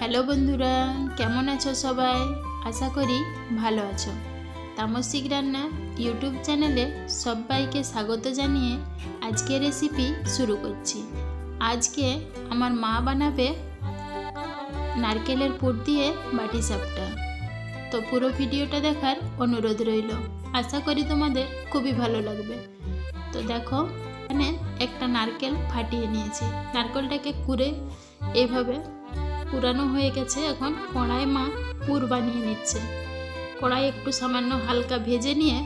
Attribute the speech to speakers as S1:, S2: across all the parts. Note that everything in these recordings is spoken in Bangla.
S1: হ্যালো বন্ধুরা, কেমন আছো সবাই? আশা করি ভালো আছো। তামসিক রান্না ইউটিউব চ্যানেলে সবাইকে স্বাগত জানিয়ে আজকে রেসিপি শুরু করছি। আজকে আমার মা বানাবে নারকেলের পুর দিয়ে বাটি সাপটা। তো পুরো ভিডিওটা দেখার অনুরোধ রইল। আশা করি তোমাদের খুবই ভালো লাগবে। তো দেখো, এখানে একটা নারকেল ফাটিয়ে নিয়েছি। নারকেলটাকে কুড়ে এইভাবে পুরানো হয়ে গেছে। এখন কড়াই মা পুর বানিয়ে নিচ্ছে। কড়াই একটু সামান্য হালকা ভেজে নিয়ে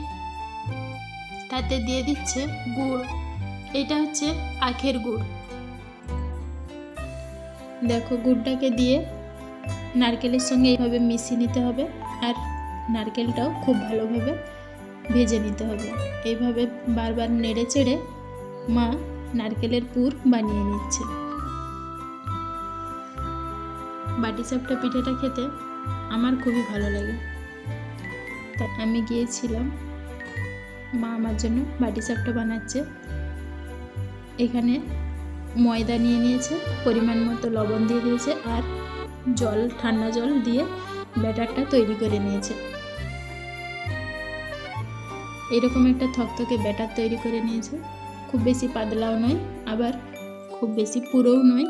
S1: তাতে দিয়ে দিচ্ছে গুড়। এটা হচ্ছে আখের গুড়। দেখো, গুড়টাকে দিয়ে নারকেলের সঙ্গে এইভাবে মিশিয়ে নিতে হবে, আর নারকেলটাও খুব ভালোভাবে ভেজে নিতে হবে। এইভাবে বারবার নেড়ে চেড়ে মা নারকেলের পুর বানিয়ে নিচ্ছে। বাটি সাপটা পিঠেটা খেতে আমার খুবই ভালো লাগে। তা আমি গিয়েছিলাম, মা আমার জন্য বাটি সাপটা বানাচ্ছে। এখানে ময়দা নিয়ে নিয়েছে, পরিমাণ মতো লবণ দিয়ে দিয়েছে, আর জল, ঠান্ডা জল দিয়ে ব্যাটারটা তৈরি করে নিয়েছে। এরকম একটা থকথকে ব্যাটার তৈরি করে নিয়েছে। খুব বেশি পাতলাও নয়, আবার খুব বেশি পুরোও নয়,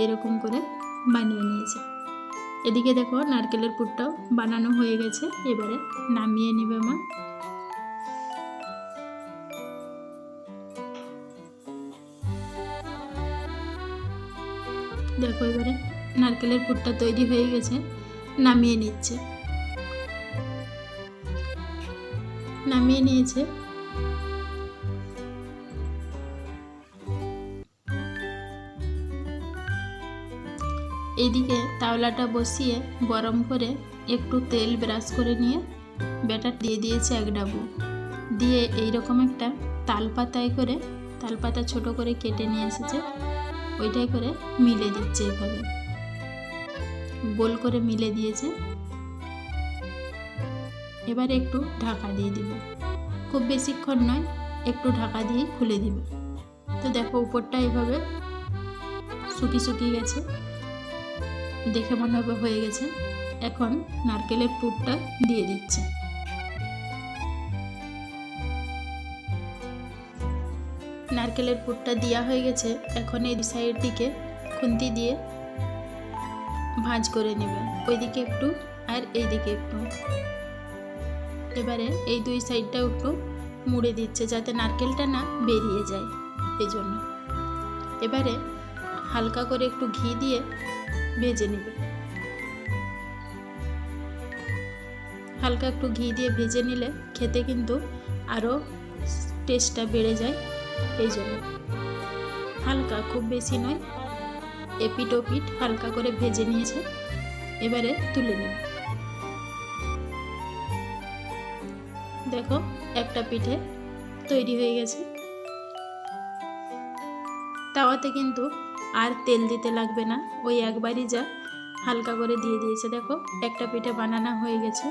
S1: এরকম করে বানিয়ে নিয়েছে। এদিকে দেখো, নারকেলের পুরটাও বানানো হয়ে গেছে। এবারে নামিয়ে নেবে মা। দেখো, এবারে নারকেলের পুরটা তৈরি হয়ে গেছে, নামিয়ে নিচ্ছে। নামিয়ে নিয়েছে। এইদিকে তাওয়াটা বসিয়ে গরম করে একটু তেল ব্রাশ করে নিয়ে ব্যাটার দিয়ে দিয়েছে এক ডাবু। দিয়ে এইরকম একটা তালপাতায় করে, তালপাতা ছোট করে কেটে নিয়ে এসেছে, ওইটাই করে মিলে দিচ্ছে। এইভাবে গোল করে মিলে দিয়েছে। এবারে একটু ঢাকা দিয়ে দিবে। খুব বেশিক্ষণ নয়, একটু ঢাকা দিয়ে খুলে দিবে। তো দেখো, উপরটা এইভাবে শুকিয়ে গেছে, দেখে মনে হবে হয়ে গেছে। এখন নারকেলের পুরটা দিয়ে দিচ্ছে। নারকেলের পুরটা দেওয়া হয়ে গেছে। এখন এই সাইড দিকে খুন্তি দিয়ে ভাঁজ করে নেবে, ওইদিকে একটু আর এইদিকে একটু। এবারে এই দুই সাইডটাও একটু মুড়ে দিচ্ছে, যাতে নারকেলটা না বেরিয়ে যায়, এই জন্য। এবারে হালকা করে একটু ঘি দিয়ে ভেজে নেবে। হালকা একটু ঘি দিয়ে ভেজে নিলে খেতে কিন্তু আরও টেস্টটা বেড়ে যায়, এই জন্য হালকা, খুব বেশি নয়, এপিট ওপিট হালকা করে ভেজে নিয়েছে। এবারে তুলে নেবে। দেখো, একটা পিঠে তৈরি হয়ে গেছে। তাওয়াতে কিন্তু আর তেল দিতে লাগবে না, ওই একবারই যা হালকা করে দিয়ে দিয়েছে। দেখো, একটা পিঠে বানানো হয়ে গেছে,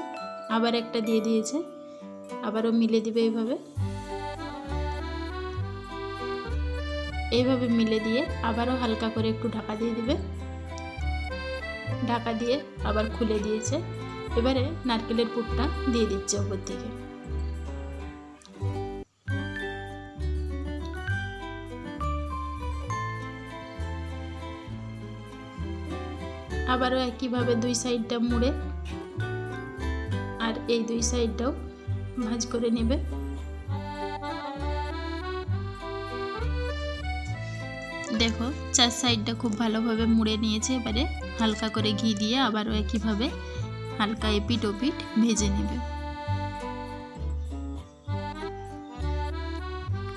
S1: আবার একটা দিয়ে দিয়েছে, আবারও মিলে দিবে। এইভাবে মিলে দিয়ে আবারও হালকা করে একটু ঢাকা দিয়ে দিবে। ঢাকা দিয়ে আবার খুলে দিয়েছে। এবারে নারকেলের পুরটা দিয়ে দিচ্ছে উপর থেকে। আবারও একইভাবে দুই সাইডটা মুড়ে আর এই দুই সাইডটাও ভাঁজ করে নেবে। দেখো, চার সাইডটা খুব ভালোভাবে মুড়ে নিয়েছে। এবারে হালকা করে ঘি দিয়ে আবারও একইভাবে হালকা এপিট ওপিট ভেজে নেবে।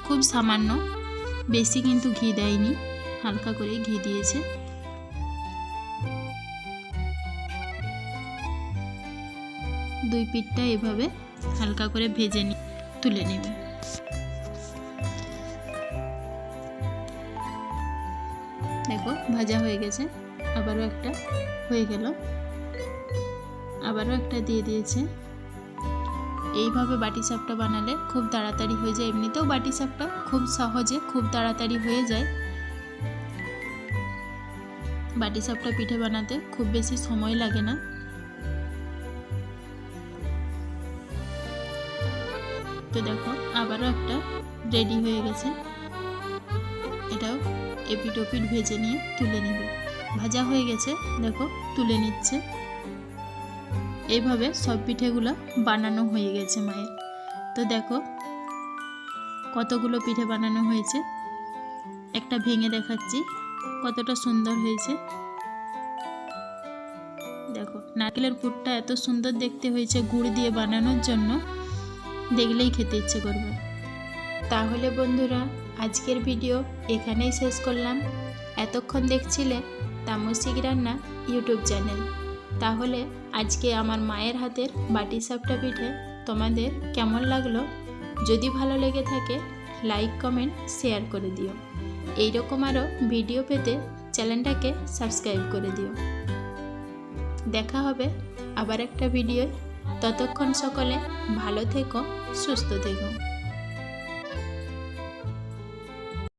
S1: খুব সামান্য, বেশি কিন্তু ঘি দেয়নি, হালকা করে ঘি দিয়েছে। দুই পিঠটা এভাবে হালকা করে ভেজে নিয়ে তুলে নেবে। দেখো, ভাজা হয়ে গেছে। আবারও একটা হয়ে গেল, আবারও একটা দিয়ে দিয়েছে। এইভাবে বাটি সাপটা বানালে খুব তাড়াতাড়ি হয়ে যায়। এমনিতেও বাটি সাপটা খুব সহজে, খুব তাড়াতাড়ি হয়ে যায়। বাটিসাপটা পিঠে বানাতে খুব বেশি সময় লাগে না। তো দেখো আবারও একটা রেডি হয়ে গেছে, এটাও এপিট ওপিট ভেজে নিয়ে তুলে নেবে। ভাজা হয়ে গেছে, দেখো তুলে নিচ্ছে। এইভাবে সব পিঠেগুলো বানানো হয়ে গেছে মায়ের। তো দেখো কতগুলো পিঠে বানানো হয়েছে, একটা ভেঙে দেখাচ্ছি কতটা সুন্দর হয়েছে। দেখো নারকেলের পুরটা এত সুন্দর দেখতে হয়েছে গুড় দিয়ে বানানোর জন্য, দেখলেই খেতে ইচ্ছে করবে। তাহলে বন্ধুরা আজকের ভিডিও এখানেই শেষ করলাম। এতক্ষণ দেখছিলে তামসিক রান্না ইউটিউব চ্যানেল। তাহলে আজকে আমার মায়ের হাতের বাটিসাপটা পিঠে তোমাদের কেমন লাগলো? যদি ভালো লেগে থাকে লাইক কমেন্ট শেয়ার করে দিও। এইরকম আরও ভিডিও পেতে চ্যানেলটাকে সাবস্ক্রাইব করে দিও। দেখা হবে আবার একটা ভিডিও। ততক্ষণ সকলে ভালো থেকো, সুস্থ থেকো।